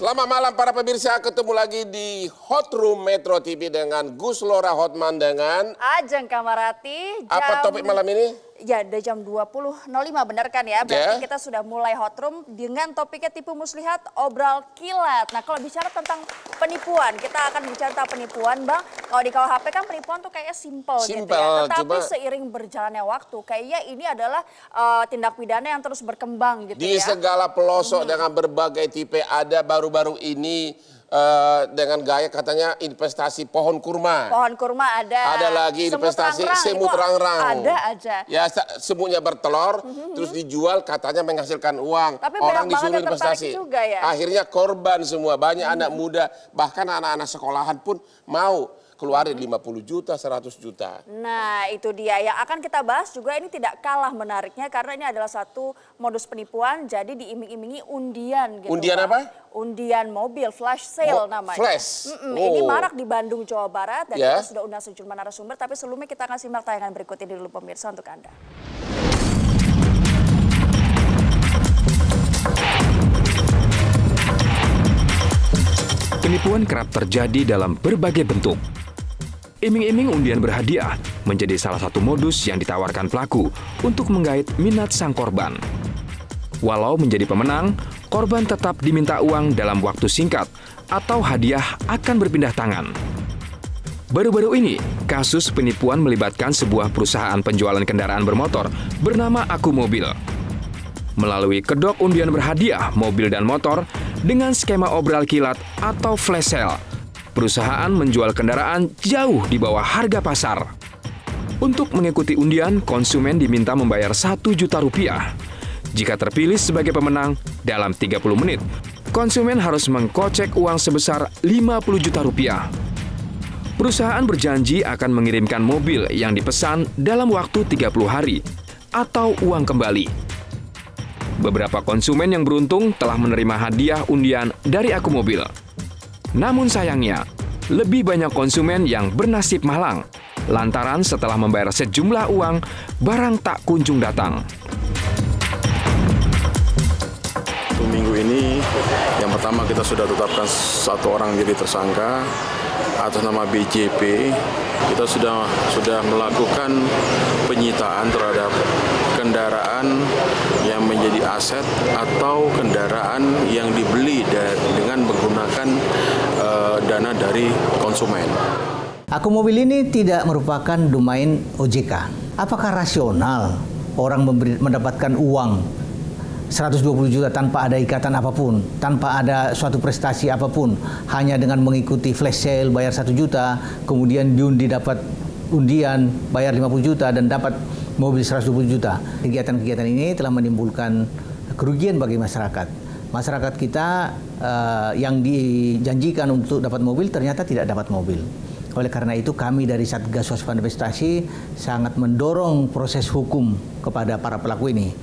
Selamat malam para pemirsa, ketemu lagi di Hot Room Metro TV dengan Gus Lora Hotman dengan Ajeng Kamarati. Apa topik malam ini? Ya, udah jam 20.05 benar kan ya? Berarti kita sudah mulai Hot Room dengan topiknya tipu muslihat, obral kilat. Nah, kalau bicara tentang penipuan, kita akan bicara tentang penipuan, Bang. Kalau di KUHP kan penipuan tuh kayaknya simple gitu ya. Tetapi seiring berjalannya waktu, kayaknya ini adalah tindak pidana yang terus berkembang gitu di ya. Di segala pelosok dengan berbagai tipe ada baru-baru ini. Dengan gaya katanya investasi pohon kurma. Pohon kurma ada. Ada lagi investasi semut rang-rang. Ada aja. Ya semutnya bertelur, terus dijual katanya menghasilkan uang. Tapi orang disuruh investasi. Juga ya? Akhirnya korban semua. Banyak anak muda, bahkan anak-anak sekolahan pun mau keluarin 50 juta, 100 juta. Nah itu dia yang akan kita bahas juga, ini tidak kalah menariknya karena ini adalah satu modus penipuan, jadi diiming-imingi undian gitu. Undian apa? Undian mobil, flash sale namanya. Flash? Ini marak di Bandung, Jawa Barat dan kita sudah undang sejumlah narasumber, tapi sebelumnya kita akan simak tayangan berikut ini dulu pemirsa untuk Anda. Penipuan kerap terjadi dalam berbagai bentuk. Iming-iming undian berhadiah menjadi salah satu modus yang ditawarkan pelaku untuk menggait minat sang korban. Walau menjadi pemenang, korban tetap diminta uang dalam waktu singkat atau hadiah akan berpindah tangan. Baru-baru ini, kasus penipuan melibatkan sebuah perusahaan penjualan kendaraan bermotor bernama Aku Mobil. Melalui kedok undian berhadiah mobil dan motor dengan skema obral kilat atau flash sale, perusahaan menjual kendaraan jauh di bawah harga pasar. Untuk mengikuti undian, konsumen diminta membayar 1 juta rupiah. Jika terpilih sebagai pemenang, dalam 30 menit, konsumen harus mengkocek uang sebesar 50 juta rupiah. Perusahaan berjanji akan mengirimkan mobil yang dipesan dalam waktu 30 hari atau uang kembali. Beberapa konsumen yang beruntung telah menerima hadiah undian dari Aku Mobil. Namun sayangnya, lebih banyak konsumen yang bernasib malang, lantaran setelah membayar sejumlah uang, barang tak kunjung datang. Minggu ini, yang pertama kita sudah tetapkan satu orang jadi tersangka atas nama BJP. Kita sudah melakukan penyitaan terhadap kendaraan yang menjadi aset atau kendaraan yang dibeli dengan menggunakan dana dari konsumen. Aku Mobil ini tidak merupakan domain OJK. Apakah rasional orang mendapatkan uang 120 juta tanpa ada ikatan apapun, tanpa ada suatu prestasi apapun, hanya dengan mengikuti flash sale bayar 1 juta, kemudian diundi dapat undian bayar 50 juta dan dapat mobil 120 juta. Kegiatan-kegiatan ini telah menimbulkan kerugian bagi masyarakat. Masyarakat kita yang dijanjikan untuk dapat mobil ternyata tidak dapat mobil. Oleh karena itu kami dari Satgas Waspada Investasi sangat mendorong proses hukum kepada para pelaku ini.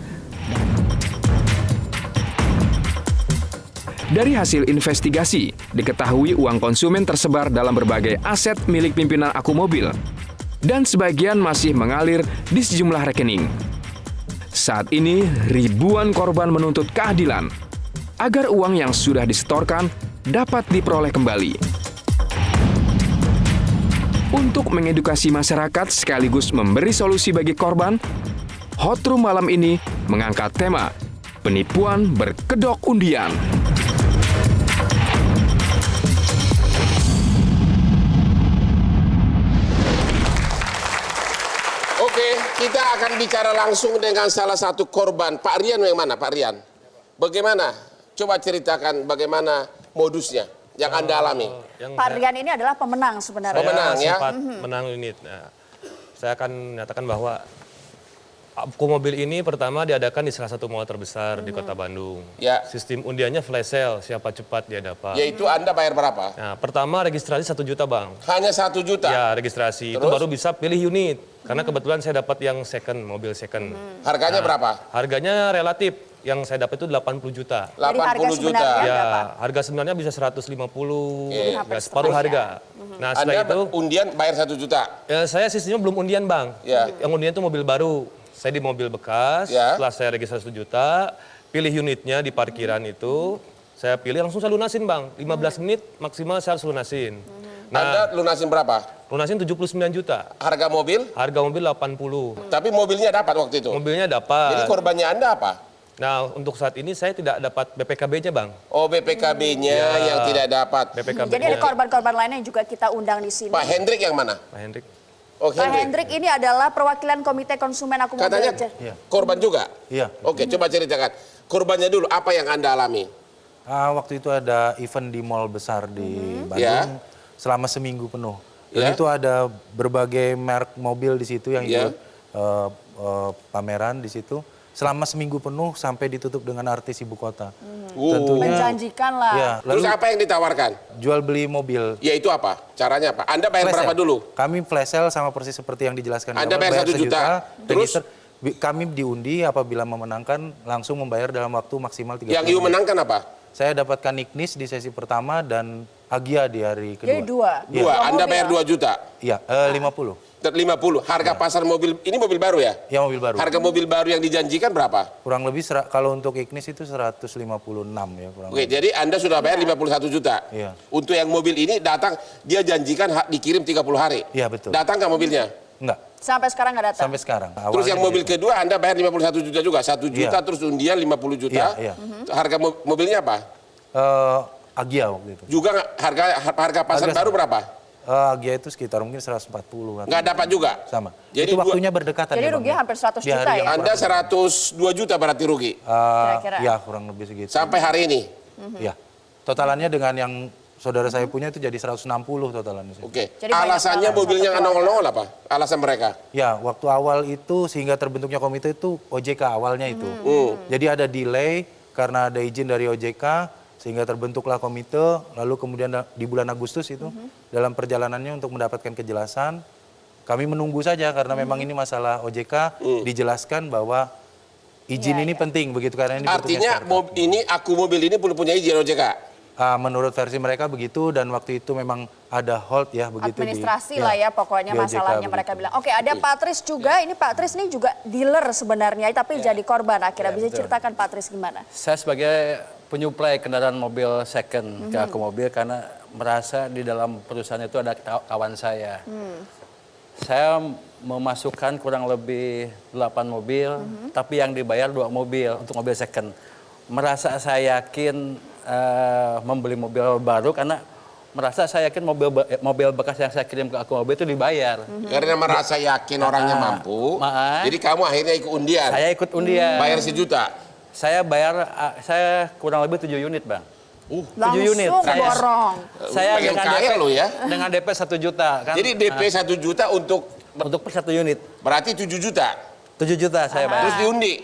Dari hasil investigasi, diketahui uang konsumen tersebar dalam berbagai aset milik pimpinan Aku Mobil, dan sebagian masih mengalir di sejumlah rekening. Saat ini, ribuan korban menuntut keadilan agar uang yang sudah disetorkan dapat diperoleh kembali. Untuk mengedukasi masyarakat sekaligus memberi solusi bagi korban, Hot Room malam ini mengangkat tema penipuan berkedok undian. Oke, kita akan bicara langsung dengan salah satu korban. Pak Rian yang mana, Pak Rian? Bagaimana? Coba ceritakan bagaimana modusnya yang Anda alami. Pak Rian ini adalah pemenang sebenarnya. Pemenang ya? Sempat menang unit. Nah, saya akan menyatakan bahwa Aku Mobil ini pertama diadakan di salah satu mall terbesar di Kota Bandung. Ya. Sistem undiannya flash sale, siapa cepat dia dapat. Yaitu Anda bayar berapa? Nah, pertama registrasi 1 juta, Bang. Hanya 1 juta? Ya, registrasi. Terus? Itu baru bisa pilih unit. Karena kebetulan saya dapat yang second, mobil second. Harganya berapa? Harganya relatif. Yang saya dapat itu 80 juta. 80 juta. Ya, harga sebenarnya bisa 150, ya, separuh harga. Nah, Anda setelah itu undian bayar 1 juta? ya, saya sistemnya belum undian, Bang. Ya. Yang undian itu mobil baru. Saya di mobil bekas, Ya. setelah saya registrasi 1 juta, pilih unitnya di parkiran itu, Saya pilih langsung saya lunasin Bang. 15 menit maksimal saya harus lunasin. Anda lunasin berapa? Lunasin 79 juta. Harga mobil? Harga mobil 80. Tapi mobilnya dapat waktu itu? Mobilnya Jadi dapat. korbannya Anda apa? Nah, untuk saat ini saya tidak dapat BPKB-nya Bang. Oh, BPKB-nya yang tidak dapat. BPKB-nya. Jadi ada korban-korban lainnya yang juga kita undang di sini. Pak Hendrik yang mana? Pak Hendrik. Oh, Pak Hendrik ini adalah perwakilan Komite Konsumen Aku Mobil. Katanya korban juga? Iya. Oke, coba ceritakan. Korbannya dulu, apa yang Anda alami? Waktu itu ada event di mall besar di Bandung selama seminggu penuh. Dan itu ada berbagai merek mobil di situ yang ikut pameran di situ. Selama seminggu penuh sampai ditutup dengan artis ibu kota. Tentunya. Menjanjikan lah. Ya, Terus lalu apa yang ditawarkan? jual beli mobil. Ya itu apa? Caranya apa? Anda bayar Flash berapa sale. dulu? Kami flash sale sama persis seperti yang dijelaskan. Anda di awal, bayar 1 juta. Terus? register. Kami diundi apabila memenangkan langsung membayar dalam waktu maksimal 30 Yang you menit. menangkan apa? Saya dapatkan Ignis di sesi pertama dan Agia di hari kedua. Jadi dua. Dua. Anda bayar 2 juta. Iya, 50. 50. Harga pasar mobil, ini mobil baru ya? Ya mobil baru. Harga mobil baru yang dijanjikan berapa? Kurang lebih kalau untuk Ignis itu 156 ya kurang Oke, lebih. jadi Anda sudah bayar 51 juta. Iya. Untuk yang mobil ini datang, dia janjikan dikirim 30 hari. Iya betul. Datang nggak mobilnya? Enggak, Sampai sekarang nggak datang. sampai sekarang. Terus Awalnya yang mobil begitu. kedua Anda bayar 51 juta juga. 1 juta Iya. terus undian 50 juta. Iya, iya. Harga mobilnya apa? Agia waktu itu. Juga harga pasar Harga baru sama. berapa? Agia itu sekitar mungkin 140 kan. Nggak dapat juga? Sama. Jadi itu waktunya berdekatan. Jadi ya, Bang, rugi ya. hampir 100 Di juta hari ya? yang Anda 102 juta berarti rugi. Kira-kira. Ya kurang lebih segitu. Sampai hari ini. Ya. Totalannya dengan yang saudara saya punya itu jadi 160 totalannya. Oke. Jadi banyak Alasannya banget mobilnya satu nggak keluarga. nongol-nongol apa? Alasan mereka? Ya, waktu awal itu sehingga terbentuknya komite itu OJK awalnya itu. Jadi ada delay karena ada izin dari OJK sehingga terbentuklah komite. Lalu kemudian di bulan Agustus itu dalam perjalanannya untuk mendapatkan kejelasan, kami menunggu saja karena memang ini masalah OJK dijelaskan bahwa izin ini penting begitu karena ini Artinya bentuknya mobil ini belum punya izin OJK. menurut versi mereka begitu dan waktu itu memang ada hold ya begitu Administrasi lah ya pokoknya di OJK masalahnya mereka begitu. bilang. Oke, ada Pak Tris juga. Ini Pak Tris ini juga dealer sebenarnya tapi jadi korban akhirnya. Bisa ceritakan Pak Tris gimana? Saya sebagai penyuplai kendaraan mobil second ke Aku Mobil karena merasa di dalam perusahaan itu ada kawan saya. Saya memasukkan kurang lebih 8 mobil, tapi yang dibayar 2 mobil untuk mobil second. Merasa saya yakin membeli mobil baru karena merasa saya yakin mobil bekas yang saya kirim ke Aku Mobil itu dibayar. Karena merasa yakin orangnya mampu. Jadi kamu akhirnya ikut undian. Saya ikut undian. Bayar 1 juta. Saya bayar, saya kurang lebih 7 unit, Bang. 7 unit. Langsung borong. Saya Pengen kaya lo ya. dengan DP 1 juta. Kan? Jadi DP 1 juta untuk Untuk per 1 unit. berarti 7 juta. 7 juta saya bayar. Terus diundi.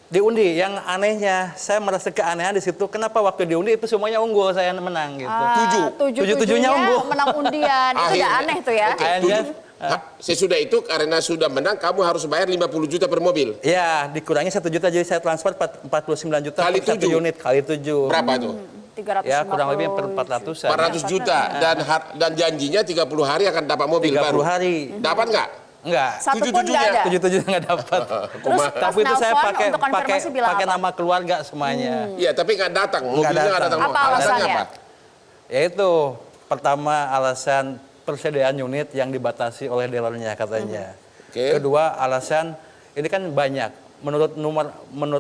Diundi, yang anehnya saya merasa keanehan di situ. Kenapa waktu diundi itu semuanya unggul, saya menang gitu. Tujuh-tujuhnya unggul. Menang undian. Itu udah Akhirnya. aneh tuh ya. Oke, Akhirnya, sesudah itu karena sudah menang kamu harus bayar 50 juta per mobil. ya dikurangi 1 juta jadi saya transfer 49 juta Kali per 1 7. unit kali 7. Berapa itu? 350 Ya kurang lebih per 400-an. 400 juta dan janjinya 30 hari akan dapat mobil 30 baru. hari. Dapat nggak? Enggak. Satu pun Tujuh-tujuhnya. nggak ada. 7 nggak dapat. Terus Tapi itu saya nelpon pakai untuk konfirmasi bilang pakai apa? nama keluarga semuanya. Iya, tapi nggak datang. Mobilnya nggak datang. Apa alasannya? apa? Yaitu pertama alasan persediaan unit yang dibatasi oleh dealernya katanya. Oke. Kedua alasan ini kan banyak menurut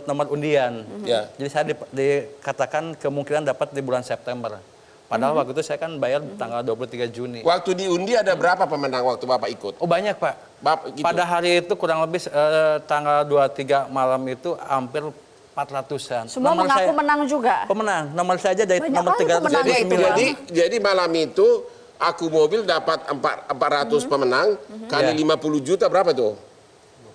nomor undian. Ya. Jadi saya dikatakan kemungkinan dapat di bulan September. Padahal waktu itu saya kan bayar tanggal 23 Juni. Waktu diundi ada berapa pemenang waktu Bapak ikut? Oh banyak Pak. Bapak, gitu. Pada hari itu kurang lebih tanggal 23 malam itu hampir 400-an. Semua Nomor mengaku saya- menang juga. Pemenang. Nomor saya aja dari Banyak nomor kali pemenangnya itu, 309. Bang. Jadi malam itu Aku Mobil dapat 400 pemenang kali Ya. 50 juta berapa tuh?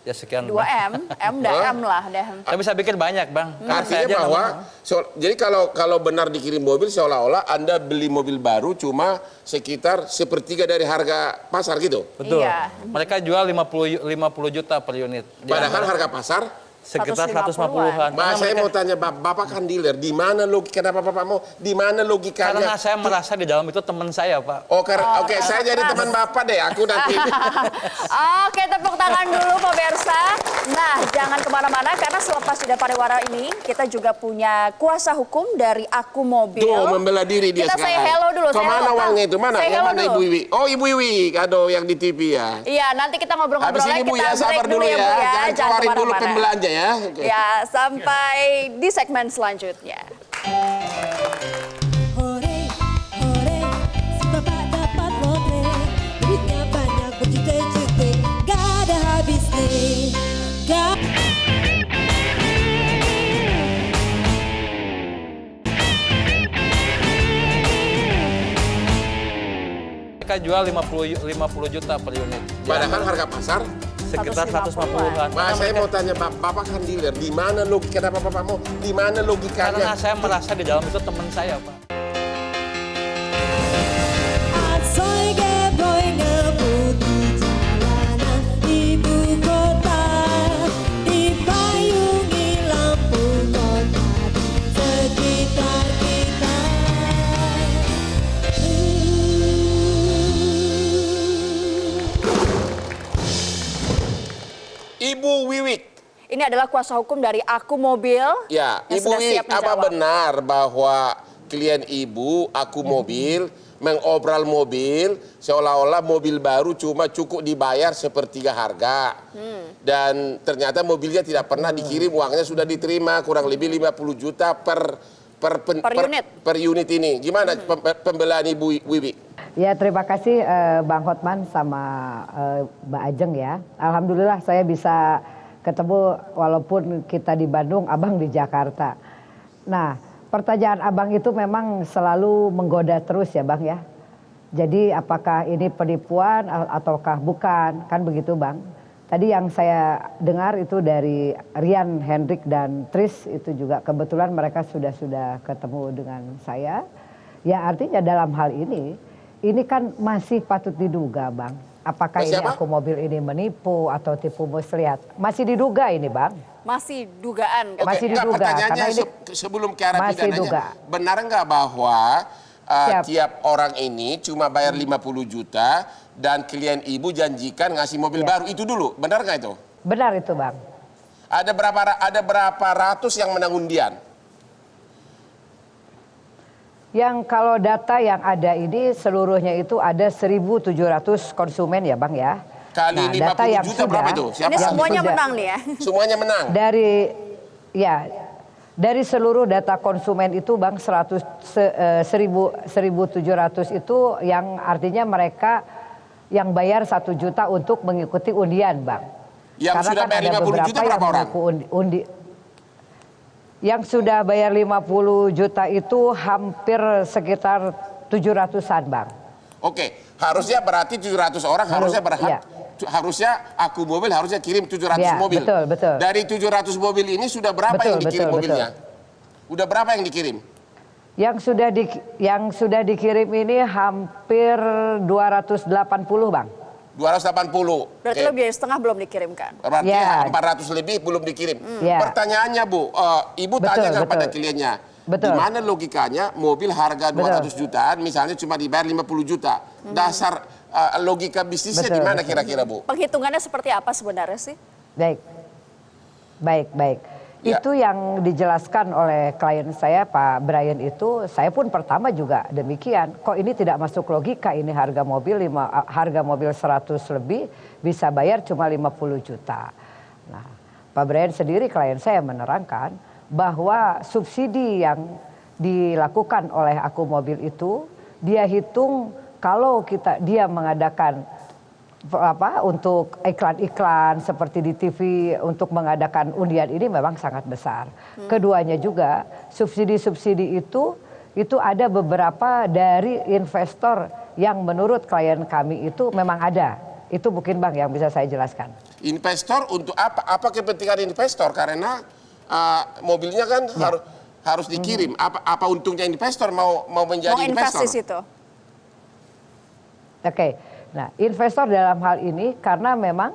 Ya sekian. 2M, M dah M lah dah. Tapi saya pikir banyak Bang. Karena saya Artinya aja bahwa nomor- jadi kalau benar dikirim mobil seolah-olah Anda beli mobil baru cuma sekitar sepertiga dari harga pasar gitu. Betul. Iya. Mereka jual 50 juta per unit. Padahal harga pasar Sekitar 150-an. 150-an. Mas, saya mau tanya Bapak kan dealer, di mana logika kenapa Bapak mau? Di mana logikanya? Karena saya merasa di dalam itu teman saya, Pak. Oke, saya jadi teman Bapak deh, aku nanti. Oke, tepuk tangan dulu pemirsa. Nah, jangan kemana-mana karena selepas Jeda Pariwara ini kita juga punya kuasa hukum dari Aku Mobil. Tuh, membela diri dia kita sekarang. say hello dulu. Kemana uangnya itu? Mana? Say Yang hello mana dulu. Ibu Wiwi? Oh, Ibu Wiwi, kado yang di TV ya. Iya, nanti kita ngobrol-ngobrol Habis lagi. ini Bu Kita ya, sabar break dulu ya. Bu Jangan keluarin dulu kemana-mana. pembelanja ya. Oke. Ya, sampai di segmen selanjutnya. Hore, hore, si bapak dapat lotre, duitnya banyak berjuta-juta, gak ada habisnya. Mereka jual 50 juta per unit. Padahal harga pasar. Sekitar 150-an. Mas, saya mau tanya Bapak kan dealer, di mana logika kenapa Bapak mau? Di mana Karena logikanya? saya merasa di dalam itu teman saya, Pak. Asoy geboy ngebut di jalanan ibu kota, dipayungi lampu kota sekitar kita. Ibu Wiwik. Ini adalah kuasa hukum dari Aku Mobil. Ya, yang Ibu sudah Wiwik, siap apa menjawab. benar bahwa klien Ibu, Aku Mobil, mengobral mobil seolah-olah mobil baru cuma cukup dibayar sepertiga harga. Dan ternyata mobilnya tidak pernah dikirim, uangnya sudah diterima kurang lebih 50 juta per unit ini. Gimana pembelaan Ibu Wiwik? Ya, terima kasih Bang Hotman sama Mbak Ajeng ya. Alhamdulillah saya bisa ketemu walaupun kita di Bandung, Abang di Jakarta. Nah, pertanyaan Abang itu memang selalu menggoda terus ya Bang ya. Jadi apakah ini penipuan ataukah bukan, kan begitu Bang. Tadi yang saya dengar itu dari Rian, Hendrik dan Tris itu juga kebetulan mereka sudah ketemu dengan saya. Ya artinya dalam hal ini kan masih patut diduga Bang. Apakah ini Aku Mobil ini menipu atau tipu muslihat? Masih diduga ini Bang. Masih dugaan. Oke, Masih diduga. pertanyaannya Karena ini sebelum ke arah masih pidananya, duga. benar nggak bahwa Siap. tiap orang ini cuma bayar 50 juta dan klien Ibu janjikan ngasih mobil baru? Itu dulu, benar nggak itu? benar itu Bang. Ada berapa ratus yang menang undian? Yang kalau data yang ada ini seluruhnya itu ada 1.700 konsumen ya Bang ya. Kali 50 juta berapa itu? Ini semuanya menang nih ya. Semuanya menang. Dari seluruh data konsumen itu Bang 1.700 itu yang artinya mereka yang bayar 1 juta untuk mengikuti undian Bang. Yang Karena sudah kan bayar ada 50 beberapa juta berapa orang? Yang sudah bayar 50 juta itu hampir sekitar 700-an Bang. Oke, harusnya berarti 700 orang harusnya berhak. iya. Harusnya Aku Mobil harusnya kirim 700 Ya, mobil. betul. Dari 700 mobil ini sudah berapa yang dikirim mobilnya? Udah berapa yang dikirim? Yang sudah dikirim ini hampir 280 Bang. 280. Berarti lebih dari setengah belum dikirimkan. Berarti Ya. 400 lebih belum dikirim. Ya. Pertanyaannya Bu, Ibu tanya nggak pada kliennya? Di mana logikanya mobil harga 200 jutaan misalnya cuma dibayar 50 juta? Dasar logika bisnisnya di mana kira-kira Bu? Penghitungannya seperti apa sebenarnya sih? Baik. Ya. Itu yang dijelaskan oleh klien saya Pak Brian itu, saya pun pertama juga demikian. Kok ini tidak masuk logika, ini harga mobil 100 lebih bisa bayar cuma 50 juta. Nah, Pak Brian sendiri klien saya menerangkan bahwa subsidi yang dilakukan oleh Aku Mobil itu dia hitung kalau dia mengadakan untuk iklan-iklan seperti di TV untuk mengadakan undian ini memang sangat besar. Keduanya juga subsidi-subsidi itu ada beberapa dari investor yang menurut klien kami itu memang ada. Itu mungkin Bang yang bisa saya jelaskan. Investor untuk apa? Apa kepentingan investor? Karena mobilnya kan harus dikirim. Apa untungnya investor mau menjadi investor? Investasi itu. Oke. Nah, investor dalam hal ini karena memang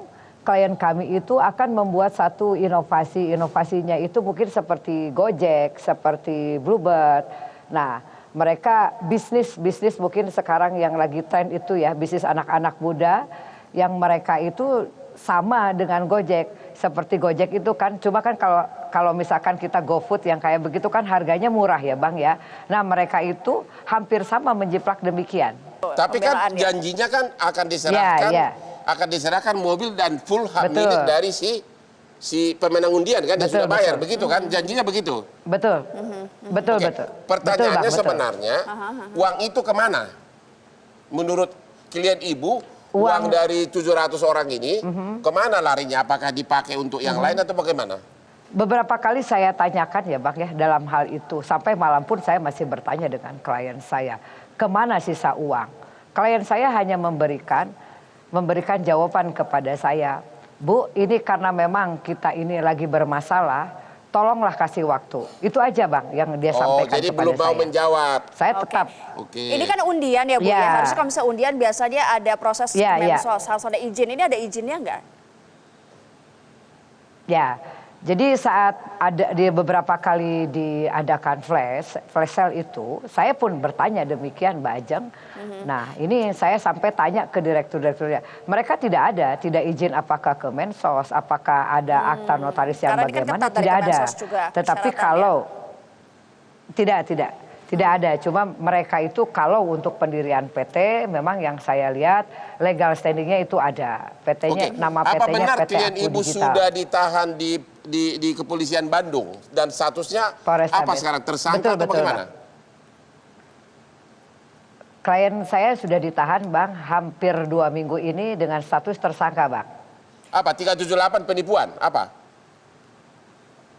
klien kami itu akan membuat satu inovasi. Inovasinya itu mungkin seperti Gojek, seperti Bluebird. Nah, mereka bisnis mungkin sekarang yang lagi tren itu ya, bisnis anak-anak muda yang mereka itu sama dengan Gojek. Seperti Gojek itu kan, cuma kan kalau misalkan kita GoFood yang kayak begitu kan harganya murah ya Bang ya. Nah, mereka itu hampir sama menjiplak demikian. Tapi kan janjinya kan akan diserahkan, akan diserahkan mobil dan full hak milik dari si pemenang undian kan, dia sudah bayar, begitu kan? Janjinya begitu. Betul, betul. Pertanyaannya sebenarnya, uang itu kemana? Menurut klien Ibu, uang dari 700 orang ini kemana larinya? Apakah dipakai untuk yang lain atau bagaimana? Beberapa kali saya tanyakan ya Bang ya dalam hal itu. Sampai malam pun saya masih bertanya dengan klien saya. Kemana sisa uang? Klien saya hanya memberikan jawaban kepada saya. Bu, ini karena memang kita ini lagi bermasalah, tolonglah kasih waktu. Itu aja Bang yang dia sampaikan jadi kepada belum mau saya. menjawab. Saya tetap. Ini kan undian ya Bu, ya. Harusnya kalau misalnya undian biasanya ada proses Kemensos, harus ada izin. Ini ada izinnya nggak? Ya, jadi saat ada di beberapa kali diadakan flash sale itu, saya pun bertanya demikian Mbak Ajeng. Nah, ini saya sampai tanya ke direktur-direkturnya. Mereka tidak izin apakah ke Mensos, apakah ada akta notaris yang bagaimana, tidak ada. Tetapi kalau tidak ada, cuma mereka itu kalau untuk pendirian PT memang yang saya lihat legal standingnya itu ada. PT-nya nama PT-nya Apa benar PT klien Aku Ibu Digital. sudah ditahan di kepolisian Bandung dan statusnya apa sekarang, tersangka atau bagaimana? Klien saya sudah ditahan Bang hampir 2 minggu ini dengan status tersangka Bang. Apa 378 penipuan? Apa?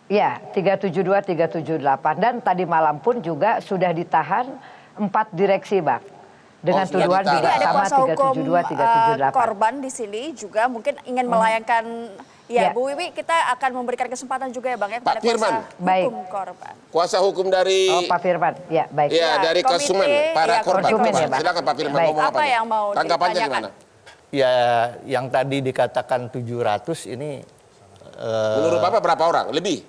Ya, 372, 378 dan tadi malam pun juga sudah ditahan 4 direksi Bang. Dengan tuduhan juga sama 372, 378. Korban di sini juga mungkin ingin melayangkan Bu Wiwi, kita akan memberikan kesempatan juga ya Bang ya kepada Pak Firman. kuasa hukum korban. Kuasa hukum dari Pak Firman, ya baik. Ya, dari konsumen, para korban. Silakan Pak Firman ngomong apa yang mau tanggapannya gimana? Ya, yang tadi dikatakan 700 ini menurut Bapak berapa orang? Lebih?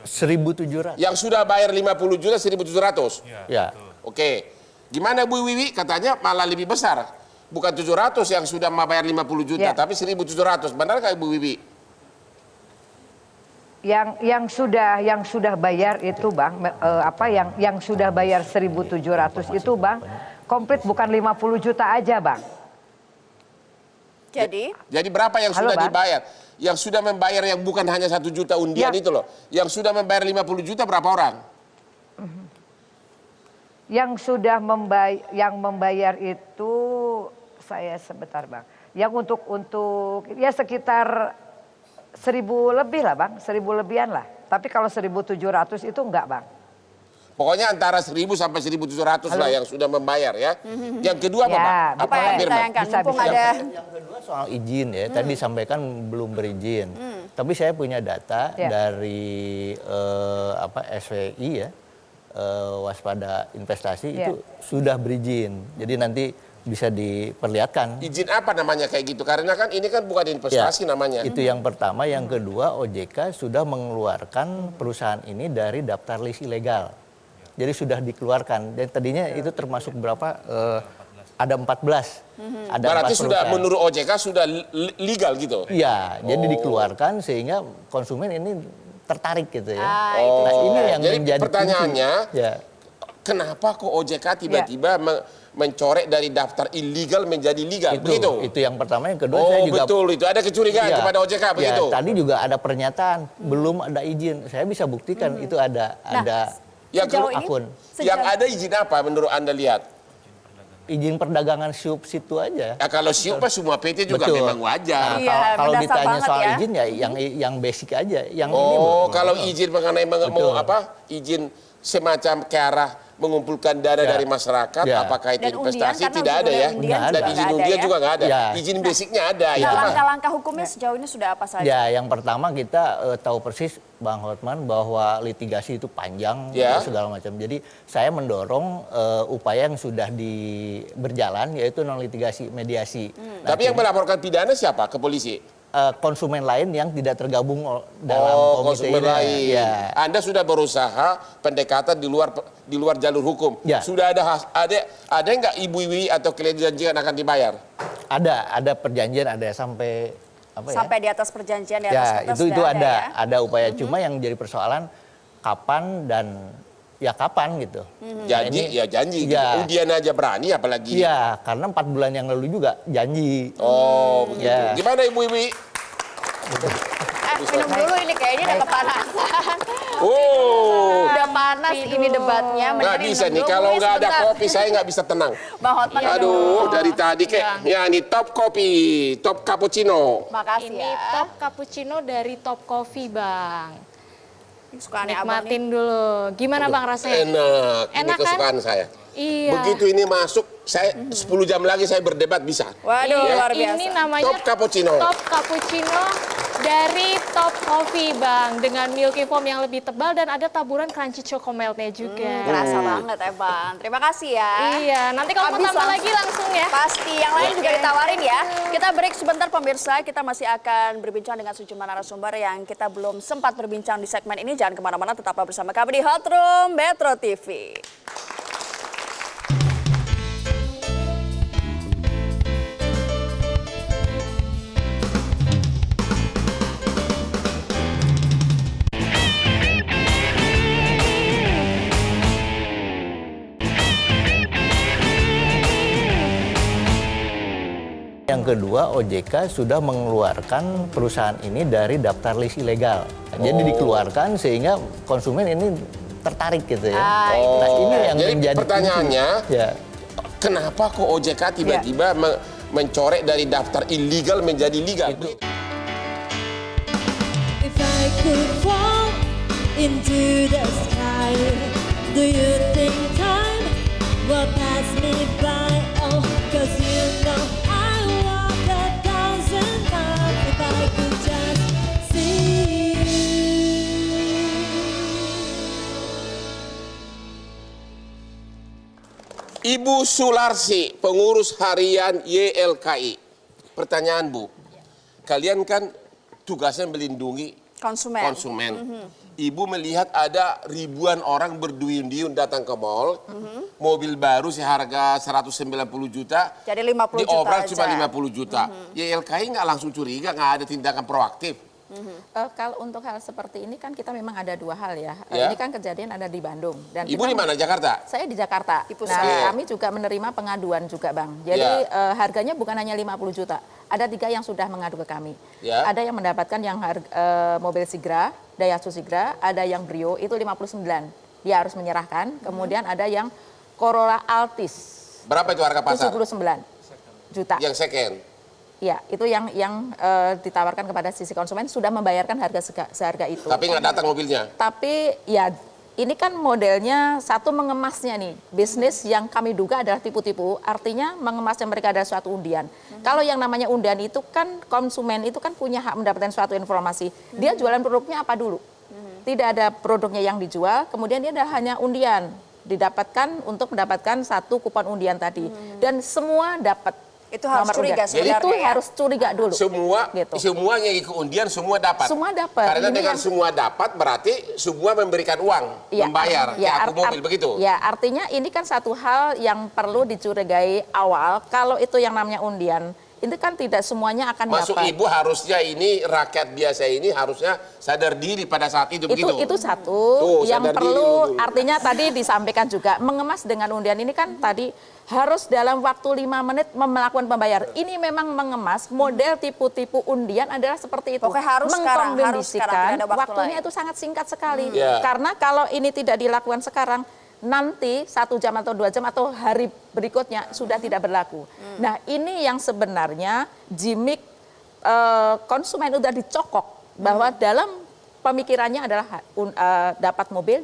1.700. Yang sudah bayar 50 juta 1.700? Ya. Oke. Gimana Bu Wiwi? Katanya malah lebih besar. Bukan 700 yang sudah bayar 50 juta, tapi 1.700. Benarkah Ibu Wiwi? Yang sudah bayar itu Bang, yang sudah bayar 1.700 itu Bang, komplit bukan 50 juta aja Bang. Jadi berapa yang sudah dibayar? Yang sudah membayar yang bukan hanya 1 juta undian itu loh. Yang sudah membayar 50 juta berapa orang? Yang membayar itu saya sebentar Bang. Yang untuk ya sekitar 1.000 lebih lah Bang, 1.000 lebihan lah. Tapi kalau 1.700 itu enggak Bang. Pokoknya antara 1.000 sampai 1.700 lah yang sudah membayar ya. Yang kedua apa Pak? Yang kedua soal izin ya. Tadi disampaikan belum berizin. Tapi saya punya data dari SWI ya, waspada investasi itu sudah berizin. Jadi nanti bisa diperlihatkan. Izin apa namanya kayak gitu? Karena kan ini kan bukan investasi namanya. Itu yang pertama. Yang kedua, OJK sudah mengeluarkan perusahaan ini dari daftar list ilegal. Jadi sudah dikeluarkan. Dan tadinya itu termasuk berapa? Ada 14. Ada berarti sudah menurut OJK sudah legal gitu? Iya, jadi dikeluarkan sehingga konsumen ini tertarik gitu ya. Nah, ini yang jadi menjadi pertanyaannya, kenapa kok OJK tiba-tiba mencorek dari daftar ilegal menjadi legal? Itu yang pertama. Yang kedua saya juga betul, itu ada kecurigaan kepada OJK begitu. Tadi juga ada pernyataan belum ada izin. Saya bisa buktikan itu ada akun. Yang ada izin apa menurut Anda lihat? Izin perdagangan siup situ aja. Ya, kalau siup semua PT juga memang wajar. Nah, kalau ditanya soal izin ya yang basic aja. Yang ini kalau izin mengenai izin semacam ke arah mengumpulkan dana dari masyarakat, apakah itu investasi tidak ada ya? Dan izin undian juga nggak ada. Izin basicnya ada. Nah, langkah-langkah hukumnya sejauh ini sudah apa saja? Ya, yang pertama kita tahu persis Bang Hotman bahwa litigasi itu panjang segala macam. Jadi saya mendorong upaya yang sudah berjalan yaitu non litigasi mediasi. Tapi yang melaporkan pidana siapa? Ke polisi? konsumen lain yang tidak tergabung dalam komite konsumen ini. lain. Ya. Anda sudah berusaha pendekatan di luar jalur hukum. Ya. Sudah ada nggak ibu-ibu atau klien janjian akan dibayar? Ada perjanjian, ada sampai apa ya? Sampai di atas perjanjian di atas Ya, kertas itu sudah ada upaya. Cuma yang jadi persoalan kapan dan ya kapan gitu. Janji, ya janji. Ya. Ujian aja berani, apalagi. Iya, karena 4 bulan yang lalu juga janji. Oh, begitu. Ya. Gimana ibu-ibu? Minum dulu ini kayaknya udah kepanasan. Oh, Udah panas ini debatnya. nggak Mendingan bisa minum nih. dulu, Kalau please, nggak ada sebentar. kopi, saya nggak bisa tenang. Bang Hotman. Aduh, dari tadi kayak, ya ini top kopi, top cappuccino. Makasih Ini ya. top cappuccino dari Top Coffee, Bang. Suka aneh abang Nikmatin nih. dulu. Gimana Bang rasanya? Enak, ini Enak kan? kesukaan saya. Iya. Begitu ini masuk, saya 10 jam lagi saya berdebat bisa. Waduh, Iya, luar biasa. Ini namanya Top cappuccino. Top cappuccino dari Top Coffee, Bang. Dengan milky foam yang lebih tebal dan ada taburan crunchy chocomeltnya juga. Kerasa banget ya Bang. Terima kasih ya. Iya, nanti kalau mau Habis tambah langsung. lagi langsung ya. Pasti, yang lain juga Oke. ditawarin ya. Kita break sebentar pemirsa, kita masih akan berbincang dengan sejumlah narasumber yang kita belum sempat berbincang di segmen ini. Jangan kemana-mana, tetaplah bersama kami di Hot Room Metro TV. Yang kedua, OJK sudah mengeluarkan perusahaan ini dari daftar list ilegal. Jadi dikeluarkan sehingga konsumen ini tertarik gitu ya. Nah, ini yang Jadi menjadi pertanyaannya, kunci. Ya. kenapa kok OJK tiba-tiba mencoret dari daftar ilegal menjadi legal? If I could fall into the sky, do you think time will pass me by? Oh, 'cause you know I walk 1,000 miles if I could just see you. Ibu Sularsi, pengurus harian YLKI. Pertanyaan Bu, kalian kan tugasnya melindungi konsumen. Ibu melihat ada ribuan orang berduyun-duyun datang ke mall, mobil baru seharga 190 juta, Jadi 50 juta diobral aja. cuma 50 juta. YLKI nggak langsung curiga, nggak ada tindakan proaktif. Kalau untuk hal seperti ini kan kita memang ada dua hal ya. Ya. Ini kan kejadian ada di Bandung. Dan Ibu kita- di mana, Jakarta? Saya di Jakarta. Di Nah, pusat. kami juga menerima pengaduan juga, Bang. Jadi harganya bukan hanya 50 juta. Ada 3 yang sudah mengadu ke kami. Ya. Ada yang mendapatkan yang mobil Sigra, Daihatsu Sigra, ada yang Brio itu 59. Dia harus menyerahkan. Kemudian ada yang Corolla Altis. Berapa itu harga pasar? 79 juta. Yang second. Ya, itu yang ditawarkan kepada sisi konsumen sudah membayarkan harga seharga itu. Tapi nggak datang mobilnya. Tapi ya ini kan modelnya satu mengemasnya nih. Bisnis yang kami duga adalah tipu-tipu, artinya mengemasnya mereka adalah suatu undian. Kalau yang namanya undian itu kan konsumen itu kan punya hak mendapatkan suatu informasi. Dia jualan produknya apa dulu? Tidak ada produknya yang dijual, kemudian dia adalah hanya undian. Didapatkan untuk mendapatkan satu kupon undian tadi. Dan semua dapat. Itu harus nomor curiga undian. sebenarnya Itu ya? harus curiga dulu. Semua yang ikut undian semua dapat. Semua dapat. Karena Ini dengan yang- semua dapat berarti semua memberikan uang, membayar. Ya, aku mobil begitu. Ya, artinya ini kan satu hal yang perlu dicurigai awal. Kalau itu yang namanya undian, itu kan tidak semuanya akan Masuk dapat. ibu harusnya ini rakyat biasa ini harusnya sadar diri pada saat itu begitu. Itu satu Tuh, yang sadar diri perlu, dulu. artinya tadi disampaikan juga mengemas dengan undian ini kan tadi harus dalam waktu 5 menit melakukan pembayar. Ini memang mengemas model tipu-tipu undian adalah seperti itu. Pokoknya harus sekarang, Mengkombinasikan, tidak ada waktu waktunya lain. itu sangat singkat sekali. Ya. Karena kalau ini tidak dilakukan sekarang, nanti 1 jam atau 2 jam atau hari berikutnya sudah tidak berlaku. Nah, ini yang sebenarnya gimmick konsumen udah dicokok bahwa dalam pemikirannya adalah dapat mobil,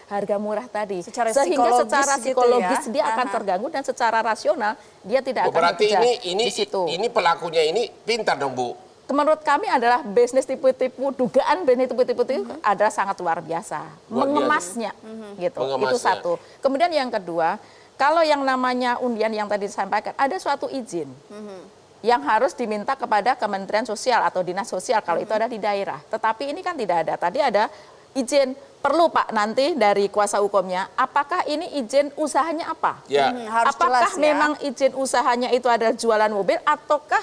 harga murah tadi. Secara Sehingga psikologis secara gitu psikologis ya. dia akan Aha. terganggu dan secara rasional dia tidak akan Berarti bekerja ini di situ. ini pelakunya ini pintar dong, Bu. Menurut kami adalah bisnis tipu-tipu, dugaan bisnis tipu-tipu itu adalah sangat luar biasa. Luar Mengemasnya, gitu. Mengemasnya. Itu satu. Kemudian yang kedua, kalau yang namanya undian yang tadi disampaikan, ada suatu izin. yang harus diminta kepada Kementerian Sosial atau Dinas Sosial kalau itu ada di daerah. Tetapi ini kan tidak ada. Tadi ada izin. Perlu Pak nanti dari kuasa hukumnya, apakah ini izin usahanya apa? Ya. Harus Apakah jelas ya. memang izin usahanya itu adalah jualan mobil ataukah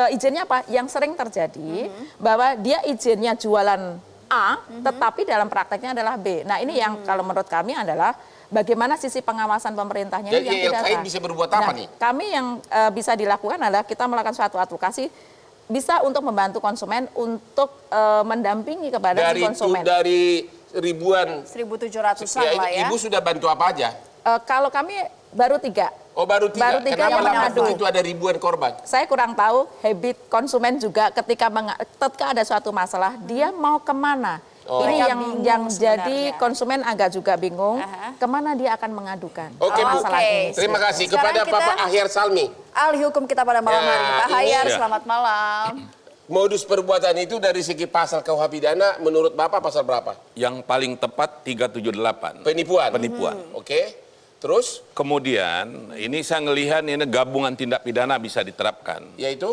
izinnya apa? Yang sering terjadi bahwa dia izinnya jualan A, tetapi dalam prakteknya adalah B. Nah ini yang kalau menurut kami adalah bagaimana sisi pengawasan pemerintahnya Jadi yang tidak YLKI sah. bisa berbuat apa Nah, nih? Kami yang bisa dilakukan adalah kita melakukan suatu advokasi bisa untuk membantu konsumen untuk mendampingi kepada si konsumen. Dari ribuan 1.700-an ya, lah ya. Ibu sudah bantu apa aja? Kalau kami baru 3. Oh baru 3. Baru 3 Kenapa yang lama mengadu. begitu ada ribuan korban? Saya kurang tahu habit konsumen juga ketika ada suatu masalah dia mau kemana. Ini Mereka yang bingung jadi sebenarnya. konsumen agak juga bingung kemana dia akan mengadukan. Oke Bu, masalah ini. terima kasih Sekarang kepada kita- Bapak Ahyar Salmi. Ahli hukum kita pada malam Ya, hari ini. Pak Hayar, ini- selamat malam. Modus perbuatan itu dari segi pasal KUH pidana menurut Bapak pasal berapa? Yang paling tepat 378. Penipuan. Penipuan. Oke. Terus Kemudian ini saya ngelihat ini gabungan tindak pidana bisa diterapkan. yaitu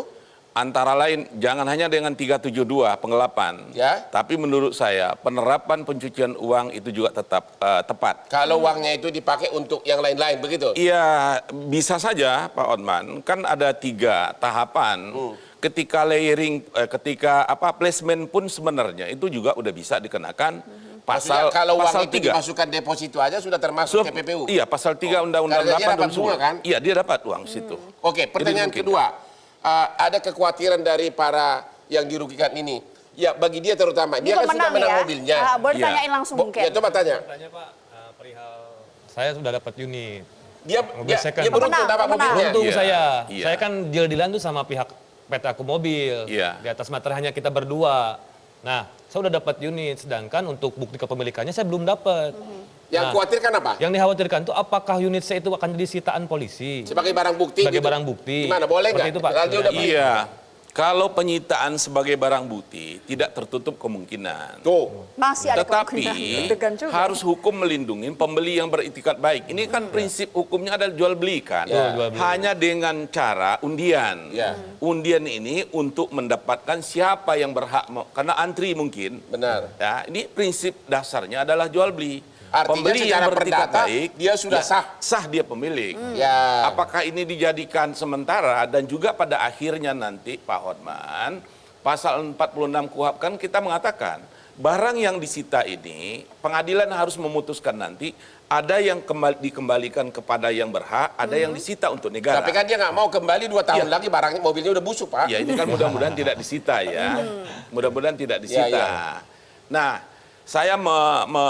Antara lain jangan hanya dengan 372 penggelapan. Ya. Tapi menurut saya penerapan pencucian uang itu juga tetap tepat. kalau uangnya itu dipakai untuk yang lain-lain begitu? Iya, bisa saja Pak Otman. Kan ada 3 tahapan. Ketika layering, ketika placement pun sebenarnya itu juga udah bisa dikenakan Maksudnya kalau uang pasal itu 3. dimasukkan deposito aja sudah termasuk TPPU? Iya, pasal 3 Undang-Undang karena dia 8 dapat dan bunga, kan? Iya, dia dapat uang situ. Oke, pertanyaan Jadi kedua. Ada kekhawatiran dari para yang dirugikan ini. Ya, bagi dia terutama. Ini Dia kan sudah pemenang menang ya. mobilnya. Boleh Iya. tanyain langsung mungkin. Ya, coba tanya. Tanya Pak, perihal saya sudah dapat unit. Dia, Mobil second. dia beruntung Pemenang, dapat pemenang. mobilnya. Untung Iya, saya. iya. Saya kan deal-dealan tuh sama pihak PT Aku Mobil. Iya. Di atas materai hanya kita berdua. Nah, saya udah dapat unit, sedangkan untuk bukti kepemilikannya saya belum dapat. Yang Nah, khawatirkan apa? Yang dikhawatirkan tuh apakah unit saya itu akan jadi sitaan polisi? Sebagai barang bukti. Sebagai gitu. barang bukti. Gimana, boleh Seperti nggak? itu, Pak. Kalau dia udah Iya. Kalau penyitaan sebagai barang bukti tidak tertutup kemungkinan. Tuh. Masih ada Tetapi kemungkinan. Deg-degan juga. harus hukum melindungi pembeli yang beritikat baik. Ini kan prinsip hukumnya adalah jual beli kan. Ya. Jual beli. Hanya dengan cara undian. Ya. Undian ini untuk mendapatkan siapa yang berhak karena antri mungkin. Benar. Ya, ini prinsip dasarnya adalah jual beli. Artinya Pembeli secara yang beretikat perdata, baik, dia sudah sah. Sah dia pemilik. Ya. Apakah ini dijadikan sementara dan juga pada akhirnya nanti Pak Hotman, pasal 46 KUHP kan kita mengatakan barang yang disita ini pengadilan harus memutuskan nanti ada yang dikembalikan kepada yang berhak, ada yang disita untuk negara. Tapi kan dia nggak mau kembali 2 tahun Iya. lagi barangnya mobilnya udah busuk, Pak. Ya ini kan mudah-mudahan tidak disita ya. Mudah-mudahan tidak disita. Ya, ya. Nah, saya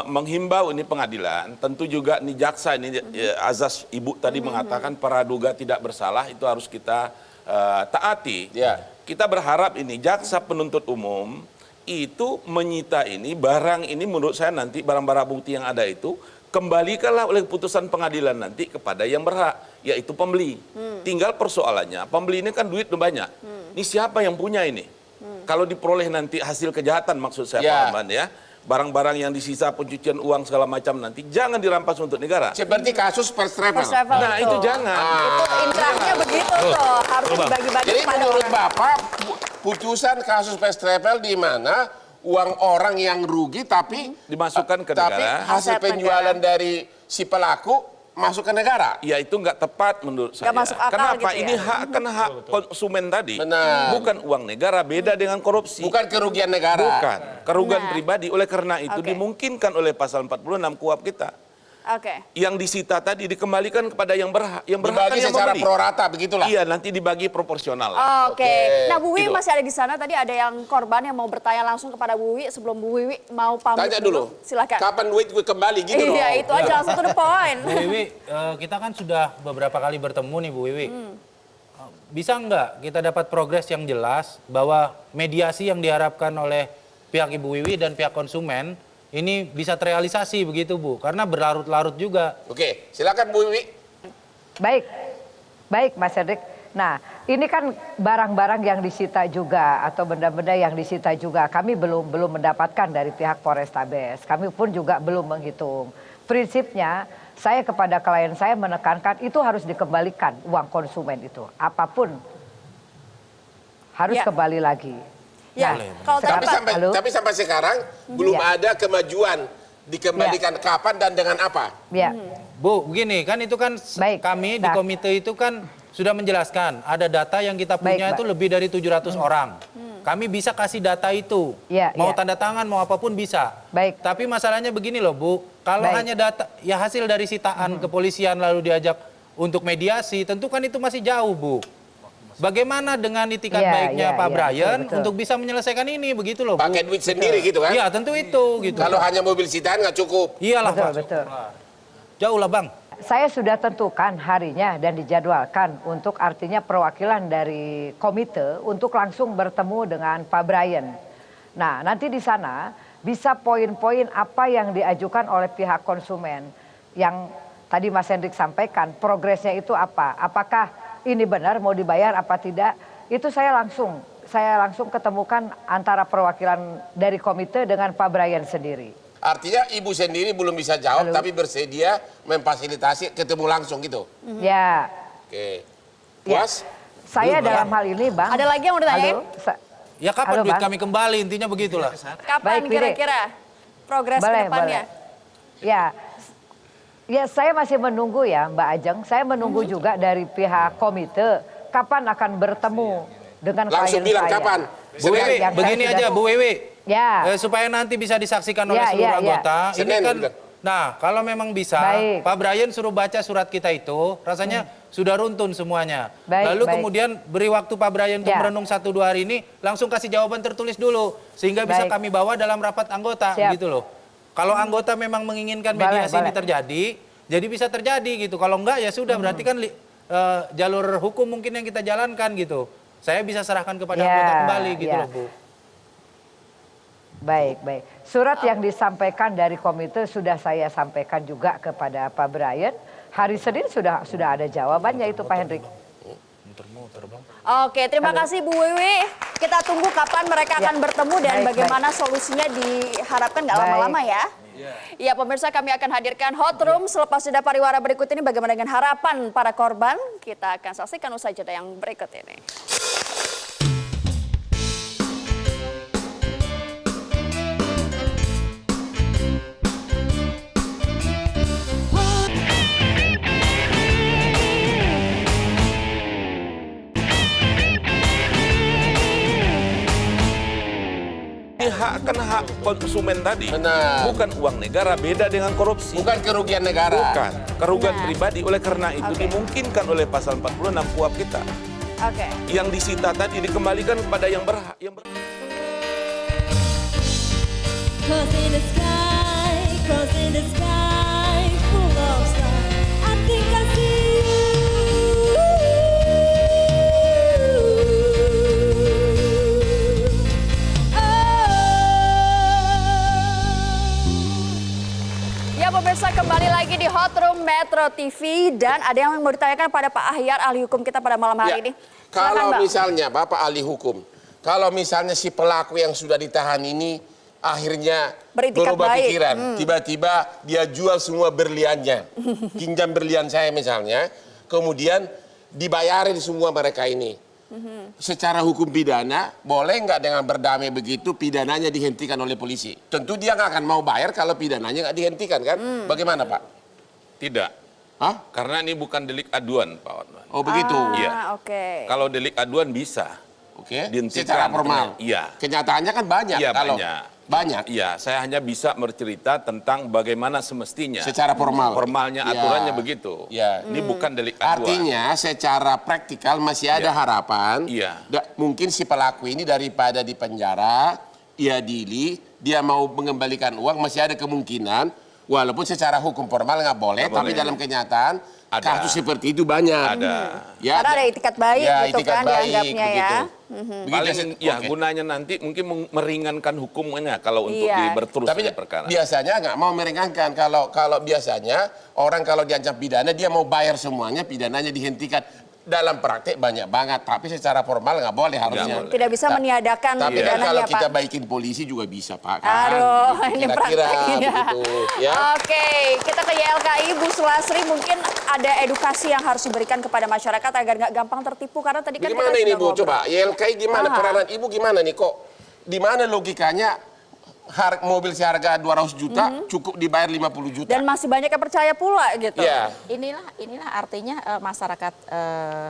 menghimbau ini pengadilan, tentu juga ini jaksa ini azas Ibu tadi mengatakan praduga tidak bersalah itu harus kita taati. Ya. Kita berharap ini jaksa penuntut umum itu menyita ini barang ini menurut saya nanti barang-barang bukti yang ada itu kembalikanlah oleh putusan pengadilan nanti kepada yang berhak, yaitu pembeli. Tinggal persoalannya, pembeli ini kan duit banyak. Ini siapa yang punya ini? Kalau diperoleh nanti hasil kejahatan maksud saya Ya. Pak Ahmad ya. Barang-barang yang disisa pencucian uang segala macam nanti jangan dirampas untuk negara. Seperti kasus first travel. First travel Nah itu jangan. Itu inkrahnya begitu tuh. Harus dibagi-bagi Jadi kepada menurut orang. Bapak, putusan kasus first travel di mana uang orang yang rugi tapi Dimasukkan ke tapi negara. hasil Aset penjualan negara. dari si pelaku masuk ke negara. Ya itu nggak tepat menurut saya. Nggak masuk akal Kenapa? gitu ya? Ini hak kan hak konsumen tadi. Benar. Bukan uang negara, beda dengan korupsi. Bukan kerugian negara. Bukan. Kerugian Nah. pribadi. Oleh karena itu Oke. dimungkinkan oleh pasal 46 KUHP kita. Oke. Yang disita tadi dikembalikan kepada yang berhak. Yang berhak Dibagi kan yang secara membeli. prorata begitulah. Iya, nanti dibagi proporsional. Oke. Nah, Bu Wiwi Gitu. masih ada di sana. Tadi ada yang korban yang mau bertanya langsung kepada Bu Wiwi sebelum Bu Wiwi mau pamit Tanya dulu. Silakan. Kapan duit gue kembali gitu dong. Iya, itu aja langsung to the point. Bu Wiwi, kita kan sudah beberapa kali bertemu nih Bu Wiwi. Bisa nggak kita dapat progres yang jelas bahwa mediasi yang diharapkan oleh pihak Ibu Wiwi dan pihak konsumen ini bisa terrealisasi begitu Bu? Karena berlarut-larut juga. Oke, silakan Bu Wiwi. Baik, baik Mas Hendrik. Nah, ini kan barang-barang yang disita juga atau benda-benda yang disita juga. Kami belum mendapatkan dari pihak Polrestabes. Kami pun juga belum menghitung. Prinsipnya, saya kepada klien saya menekankan itu harus dikembalikan uang konsumen itu. Apapun harus kembali lagi. Ya, kalau tapi sampai sekarang belum ada kemajuan dikembalikan kapan dan dengan apa? Ya. Bu, begini kan itu kan kami di komite itu kan sudah menjelaskan ada data yang kita punya itu lebih dari 700 orang. Kami bisa kasih data itu, mau tanda tangan, mau apapun bisa. Tapi masalahnya begini loh Bu, kalau hanya data, ya hasil dari sitaan kepolisian lalu diajak untuk mediasi, tentu kan itu masih jauh Bu. Bagaimana dengan itikat baiknya Pak Brian untuk bisa menyelesaikan ini, begitu loh Bu. Pakai duit sendiri gitu kan? Iya tentu itu. Gitu. Kalau hanya mobil sitaan nggak cukup. Iyalah Pak. Betul. Jauh lah Bang. Saya sudah tentukan harinya dan dijadwalkan untuk artinya perwakilan dari komite untuk langsung bertemu dengan Pak Brian. Nah, nanti di sana bisa poin-poin apa yang diajukan oleh pihak konsumen yang tadi Mas Hendrik sampaikan, progresnya itu apa? Apakah ini benar mau dibayar apa tidak? Itu saya langsung ketemukan antara perwakilan dari komite dengan Pak Brian sendiri. Artinya ibu sendiri belum bisa jawab, tapi bersedia memfasilitasi ketemu langsung gitu. Ya. Oke. Puas? Saya dalam hal ini, Bang. Ada lagi yang mau ditanyain? Ya kapan duit kami kembali, intinya begitulah. Kapan kira-kira progres ke depannya? Ya, saya masih menunggu ya Mbak Ajeng. Saya menunggu juga dari pihak komite kapan akan bertemu dengan klien saya. Langsung bilang kapan? Bu Wewe, begini aja Bu Wewe. Ya. Supaya nanti bisa disaksikan oleh seluruh anggota. Ini kan, nah kalau memang bisa, Pak Brian suruh baca surat kita itu, rasanya sudah runtun semuanya. Lalu kemudian beri waktu Pak Brian untuk merenung 1-2 hari ini, langsung kasih jawaban tertulis dulu, sehingga bisa kami bawa dalam rapat anggota, gitu loh. Kalau anggota memang menginginkan mediasi ini terjadi, jadi bisa terjadi gitu. Kalau enggak ya sudah, berarti kan jalur hukum mungkin yang kita jalankan gitu. Saya bisa serahkan kepada anggota kembali gitu loh Bu. Baik. Surat yang disampaikan dari komite sudah saya sampaikan juga kepada Pak Brian. Hari Senin sudah ada jawabannya itu Pak Hendrik. Oke, terima kasih Bu Wewe. Kita tunggu kapan mereka akan bertemu dan bagaimana solusinya diharapkan nggak lama-lama ya. Ya pemirsa, kami akan hadirkan Hot Room selepas jeda pariwara berikut ini. Bagaimana dengan harapan para korban? Kita akan saksikan usai jeda yang berikut ini. Ini hak kan hak konsumen tadi. Benar. Bukan uang negara, beda dengan korupsi. Bukan kerugian negara. Bukan, kerugian pribadi. Oleh karena itu dimungkinkan oleh pasal 46 KUHP kita. Yang disita tadi dikembalikan kepada yang berhak. Cause in the sky, full of stars, I think I see you. Ya pemirsa, kembali lagi di Hot Room Metro TV dan ada yang mau ditanyakan pada Pak Ahyar, ahli hukum kita pada malam hari ini. Kalau misalnya Bapak ahli hukum, kalau misalnya si pelaku yang sudah ditahan ini akhirnya berubah pikiran, tiba-tiba dia jual semua berliannya, pinjam berlian saya misalnya, kemudian dibayarin semua mereka ini. Secara hukum pidana, boleh nggak dengan berdamai begitu pidananya dihentikan oleh polisi? Tentu dia nggak akan mau bayar kalau pidananya nggak dihentikan kan? Bagaimana Pak? Tidak. Hah? Karena ini bukan delik aduan Pak Wadman. Oh begitu? Iya. Kalau delik aduan bisa. Secara formal. Iya. Kenyataannya kan banyak. Iya kalau banyak. Iya, saya hanya bisa bercerita tentang bagaimana semestinya. Secara formal. Formalnya aturannya begitu. Ya. Ini bukan delik aduan. Artinya secara praktikal masih ada harapan. Iya. Mungkin si pelaku ini daripada di penjara, diadili, dia mau mengembalikan uang, masih ada kemungkinan. Walaupun secara hukum formal nggak boleh, tapi dalam kenyataan kasus seperti itu banyak. Ada. Ya, karena ada itikat baik gitu kan dianggapnya ya. Paling gunanya nanti mungkin meringankan hukumnya kalau untuk berterus tapi perkara. Biasanya nggak mau meringankan. Kalau biasanya orang kalau diancam pidana dia mau bayar semuanya, pidananya dihentikan. dalam praktek banyak banget, tapi secara formal nggak boleh harusnya. Tidak bisa meniadakan Tapi kan pidana kalau ya, kita Pak. baikin polisi juga bisa, Pak. Kan? Aduh, Gitu, ini kira-kira prakteknya. begitu, ya. Oke, kita ke YLKI, Bu Sulasri, mungkin ada edukasi yang harus diberikan kepada masyarakat agar nggak gampang tertipu, karena tadi kan Gimana kita ini, sudah Bu? ngobrol. Coba, YLKI gimana? Aha. Peranan Ibu gimana nih kok? Di mana logikanya mobil seharga 200 juta cukup dibayar 50 juta? Dan masih banyak yang percaya pula gitu. Iya. Inilah artinya masyarakat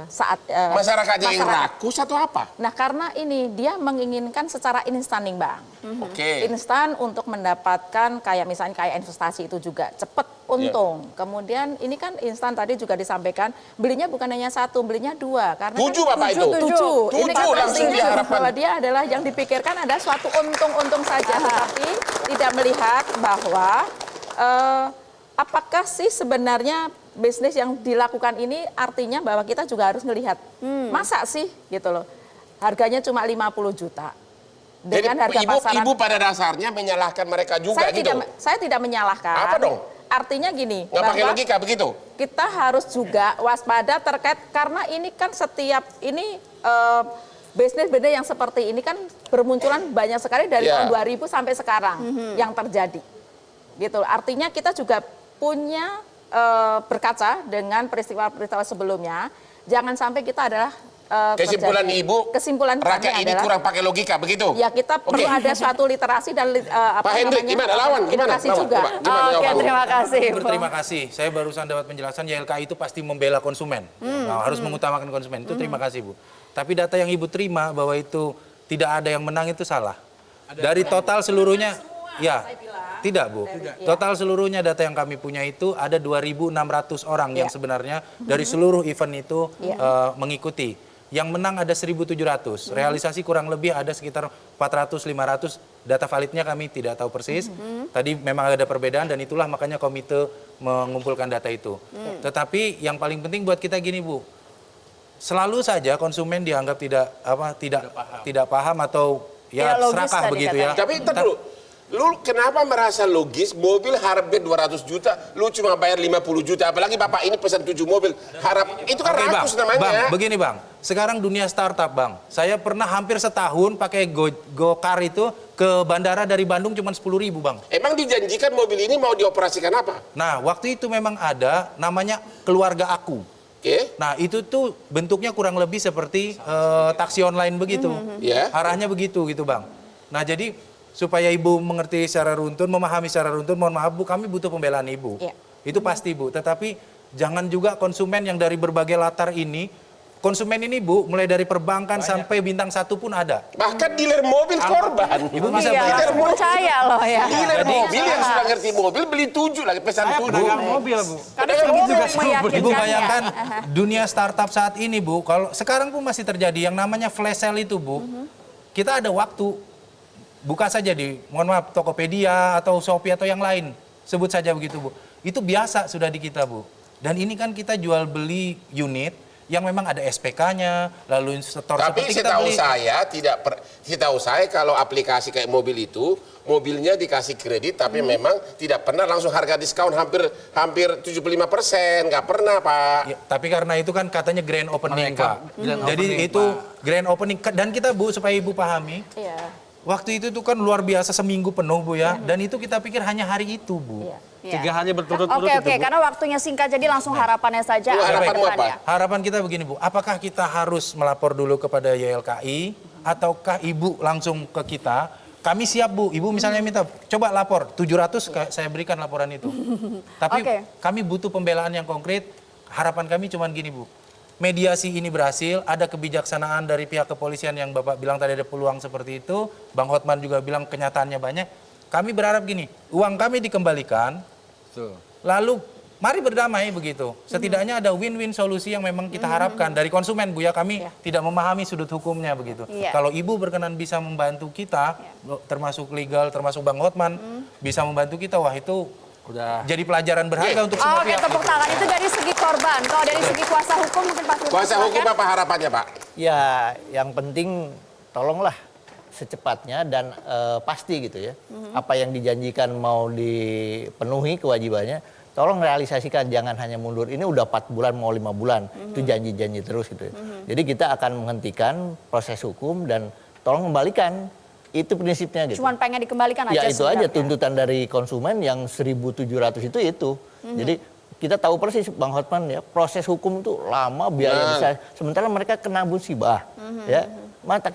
saat Masyarakatnya yang rakus atau apa? Nah, karena ini dia menginginkan secara instan nih, Bang. Oke. Instan untuk mendapatkan kayak misalnya kayak investasi itu juga cepet untung. Kemudian ini kan instan tadi juga disampaikan belinya bukan hanya satu, belinya dua karena 7 Bapak itu. Tujuh. Ini kan langsung artinya diharapkan. bahwa dia adalah yang dipikirkan ada suatu untung-untung saja, tetapi tidak melihat bahwa apakah sih sebenarnya bisnis yang dilakukan ini artinya bahwa kita juga harus melihat masa sih gitu loh. Harganya cuma 50 juta. Dengan Jadi harga pasaran. ibu pada dasarnya menyalahkan mereka juga gitu. Saya tidak menyalahkan. Apa dong? Artinya gini, Nggak pakai bahwa logika begitu? kita harus juga waspada terkait karena ini kan setiap ini bisnis-bisnis yang seperti ini kan bermunculan banyak sekali dari tahun 2000 sampai sekarang yang terjadi. Gitu. Artinya kita juga punya berkaca dengan peristiwa-peristiwa sebelumnya. Jangan sampai kita adalah kesimpulan Ibu, kesimpulan rakyat kami ini adalah kurang pakai logika begitu? ya kita perlu ada suatu literasi dan Pak Hendrik gimana lawan? Gimana? edukasi juga. Oke, terima kasih. Berterima kasih. Saya barusan dapat penjelasan YLKI itu pasti membela konsumen. Nah, harus mengutamakan konsumen. Itu terima kasih, Bu. Tapi data yang Ibu terima bahwa itu tidak ada yang menang itu salah. Dari total seluruhnya, ya. Tidak, Bu. Total seluruhnya data yang kami punya itu ada 2.600 orang yang sebenarnya dari seluruh event itu mengikuti. Yang menang ada 1.700. Realisasi kurang lebih ada sekitar 400-500. Data validnya kami tidak tahu persis. Tadi memang ada perbedaan dan itulah makanya komite mengumpulkan data itu. Tetapi yang paling penting buat kita gini, Bu. Selalu saja konsumen dianggap tidak paham atau ya serakah begitu ya. Tapi ntar dulu, lu kenapa merasa logis mobil harga 200 juta, lu cuma bayar 50 juta, apalagi Bapak ini pesan 7 mobil, itu kan Oke, rakus namanya. Bang, begini Bang, sekarang dunia startup Bang, saya pernah hampir setahun pakai Gokar itu ke bandara dari Bandung cuma 10.000 Bang. Emang dijanjikan mobil ini mau dioperasikan apa? Nah, waktu itu memang ada namanya keluarga aku. Nah, itu tuh bentuknya kurang lebih seperti taksi online begitu. Arahnya begitu gitu Bang. Nah, jadi supaya Ibu mengerti secara runtun, memahami secara runtun, mohon maaf Bu, kami butuh pembelaan Ibu. Itu pasti Bu, tetapi jangan juga konsumen yang dari berbagai latar ini, konsumen ini Bu, mulai dari perbankan sampai bintang 1 pun ada. Bahkan dealer mobil korban. Ibu bisa langsung percaya loh ya. Dealer mobil yang sudah ngerti mobil beli 7 lagi pesan 7. pedagang mobil Bu. Karena juga Ibu bayangkan dunia startup saat ini Bu, kalau sekarang pun masih terjadi yang namanya flash sale itu Bu. Kita ada waktu buka saja di, mohon maaf, Tokopedia atau Shopee atau yang lain. Sebut saja begitu, Bu. Itu biasa sudah di kita, Bu. Dan ini kan kita jual beli unit yang memang ada SPK-nya, lalu store tapi seperti kita beli. setahu saya kalau aplikasi kayak mobil itu, mobilnya dikasih kredit tapi memang tidak pernah langsung harga diskon hampir 75%, nggak pernah, Pak. Ya, tapi karena itu kan katanya grand opening, Pak. Jadi itu grand opening dan kita Bu supaya Ibu pahami. Waktu itu tuh kan luar biasa seminggu penuh Bu ya, dan itu kita pikir hanya hari itu Bu. 3 hari berturut-turut itu, Bu. Karena waktunya singkat jadi langsung harapannya saja. Harapanmu apa? Harapan kita begini Bu, apakah kita harus melapor dulu kepada YLKI ataukah Ibu langsung ke kita? Kami siap Bu, Ibu misalnya minta coba lapor 700 saya berikan laporan itu. Tapi kami butuh pembelaan yang konkret. Harapan kami cuma gini Bu. Mediasi ini berhasil, ada kebijaksanaan dari pihak kepolisian yang Bapak bilang tadi ada peluang seperti itu, Bang Hotman juga bilang kenyataannya banyak. Kami berharap gini, uang kami dikembalikan, lalu mari berdamai begitu. Setidaknya ada win-win solusi yang memang kita harapkan dari konsumen Bu ya, kami tidak memahami sudut hukumnya begitu. Kalau Ibu berkenan bisa membantu kita, termasuk legal, termasuk Bang Hotman, bisa membantu kita, wah itu udah jadi pelajaran berharga untuk semua pihak. Oke, tepuk tangan. Itu dari segi korban. Kalau dari segi kuasa hukum mungkin Pak Firman. Kuasa hukum apa harapannya, Pak? Ya, yang penting tolonglah secepatnya dan pasti gitu ya. Apa yang dijanjikan mau dipenuhi kewajibannya. tolong realisasikan, jangan hanya mundur. Ini udah 4 bulan mau 5 bulan, itu janji-janji terus gitu. Jadi kita akan menghentikan proses hukum dan tolong kembalikan. Itu prinsipnya gitu. Cuman pengen dikembalikan aja ya itu aja sebenarnya. tuntutan dari konsumen yang 1.700 itu. Jadi kita tahu persis Bang Hotman ya, proses hukum itu lama, biaya besar. Sementara mereka kena musibah, ya.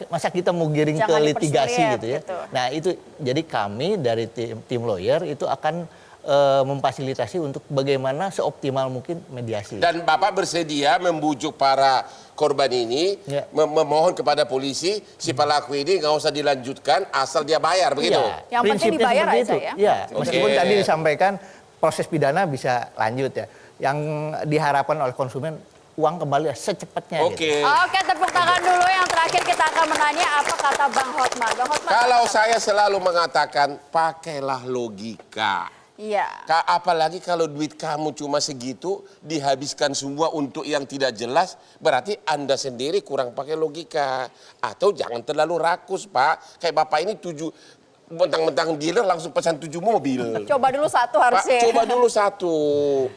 Masa kita mau giring ke litigasi gitu ya. Gitu. Nah itu jadi kami dari tim lawyer itu akan memfasilitasi untuk bagaimana seoptimal mungkin mediasi. Dan Bapak bersedia membujuk para korban ini, memohon kepada polisi si pelaku ini nggak usah dilanjutkan asal dia bayar, begitu? Yang penting dibayar aja ya. Ya, meskipun tadi disampaikan proses pidana bisa lanjut ya. Yang diharapkan oleh konsumen uang kembali secepatnya. Oke. Oke, tepuk tangan dulu. Yang terakhir kita akan menanya apa kata Bang Hotman. Bang Hotman. Kalau saya selalu mengatakan pakailah logika. Iya. Apalagi kalau duit kamu cuma segitu, dihabiskan semua untuk yang tidak jelas, berarti Anda sendiri kurang pakai logika. Atau jangan terlalu rakus, Pak. Kayak Bapak ini mentang-mentang dealer langsung pesan 7 mobil. Coba dulu satu harusnya. Pak, coba dulu satu.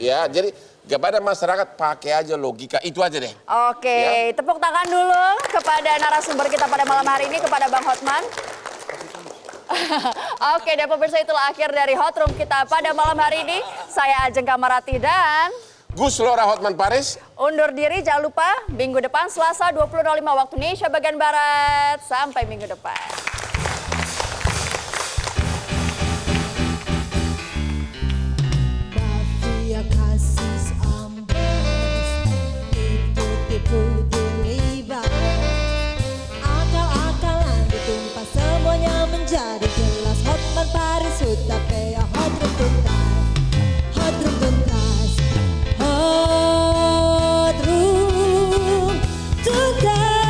Ya, jadi kepada masyarakat pakai aja logika. Itu aja deh. Oke, tepuk tangan dulu kepada narasumber kita pada malam hari ini, kepada Bang Hotman. Oke, dan pemirsa, itulah akhir dari Hot Room kita pada malam hari ini. Saya Ajeng Kamarati dan Gus Lora Hotman Paris undur diri. Jangan lupa minggu depan Selasa 20.05 waktu Indonesia bagian Barat. Sampai minggu depan. Mafia kasus amblas itu tipu dilibat, akal-akalan ditumpah semuanya menjadi jelas. Hotman Paris Hutapea, Hot Room tuntas, Hot Room tuntas, Hot Room tuntas.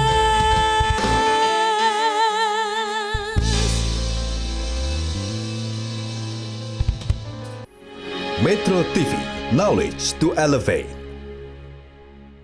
Metro TV, knowledge to elevate.